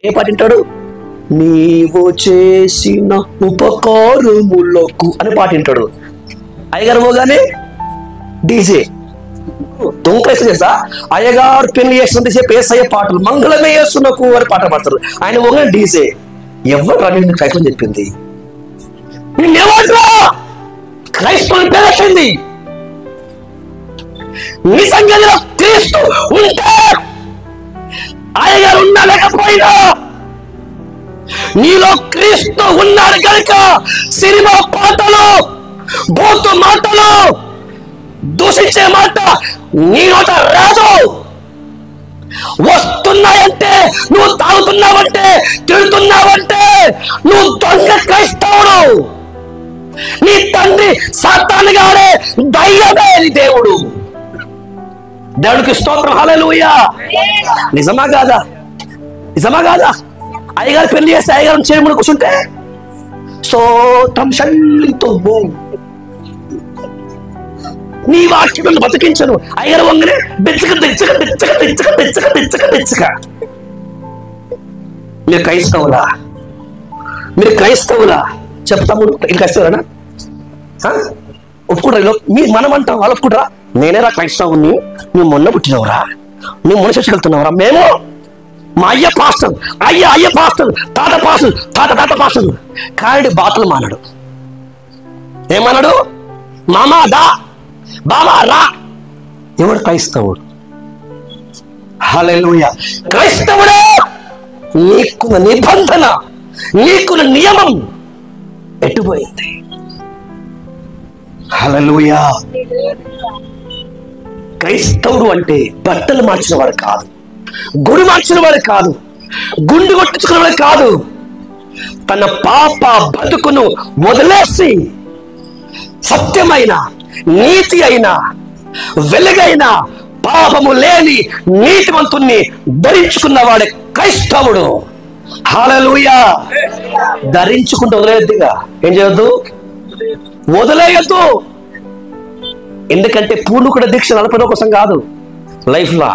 ఏ పాట వింటాడు? నీవు చేసిన ఉపకారములకు అనే పాట వింటాడు. అయ్యగారు పోగానే డీజే దొంగ చేస్తా అయ్యగారు పెళ్లి చేస్తున్న సేపు ఏసయ్య పాటలు మంగళమే యేసునకు అని పాట పాడతారు. ఆయన పోగానే డీజే. ఎవరు రాని క్రైస్తవం చెప్పింది? క్రైస్తవం పేరొచ్చింది. నిజంగా క్రీస్తు ఉంటే అయ్యగారు ఉన్నా లేకపోయినా నీలో క్రీస్తు ఉన్నాడు కనుక సినిమా పాటలు, బూతు మాటలు, దూషించే మాట నీ నోట రాదు. వస్తున్నాయంటే, నువ్వు తాగుతున్నావంటే, తిడుతున్నావంటే నువ్వు దొంగ క్రైస్తవుడు. నీ తండ్రి సాతాను గారే, దయ్యమే నీ దేవుడు. దేవుడికి స్తోత్రం, హల్లెలూయా. నిజమా కాదా? నిజమా కాదా? అయ్యగారు పెళ్లి చేస్తే అయ్యగారు చేయమని కూర్చుంటే స్తోత్రం శల్లితో నీ వాక్యం బతికించను. అయ్యగారు వంగనే బెచ్చక తెచ్చక తెచ్చక తెచ్చక తెచ్చక తెచ్చక తెచ్చక. మీరు క్రైస్తవులా? మీరు క్రైస్తవులా? చెప్తాము. ఇది క్రైస్తవునా? ఒప్పుకుంటారా? మనం అంటాం, వాళ్ళు ఒప్పుకుంటారా? నేనేరా క్రైస్తవుని, నువ్వు మొన్న పుట్టినవరా, నువ్వు మొన్న చర్చకెళ్తున్నావురా. మేము మా అయ్య పాస్టర్, అయ్య పాస్టర్, తాత పాస్టర్, తాత పాస్టర్. కాడి బాతులు మానడు. ఏమన్నాడు? మామా దా, బాబా రా. ఎవడు క్రైస్తవుడు? హల్లెలూయా. క్రైస్తవుడే నీకున్న నిబంధన, నీకున్న నియమం ఎటుపోయింది? హల్లెలూయా. క్రైస్తవుడు అంటే బట్టలు మార్చిన వాడు కాదు, గుడి మార్చిన వాడు కాదు, గుండు కొట్టించుకున్న వాడు కాదు. తన పాప బతుకును వదిలేసి సత్యమైన, నీతి అయిన, వెలుగైన, పాపము లేని నీతిమంతుణ్ణి ధరించుకున్నవాడే క్రైస్తవుడు. హల్లెలూయా. ధరించుకుంటూ వదిలేయద్దుగా. ఏం చేయొద్దు? వదిలేయద్దు. ఎందుకంటే పూర్ణుకుడ దీక్ష 40 కోసం కాదు, లైఫ్ లా.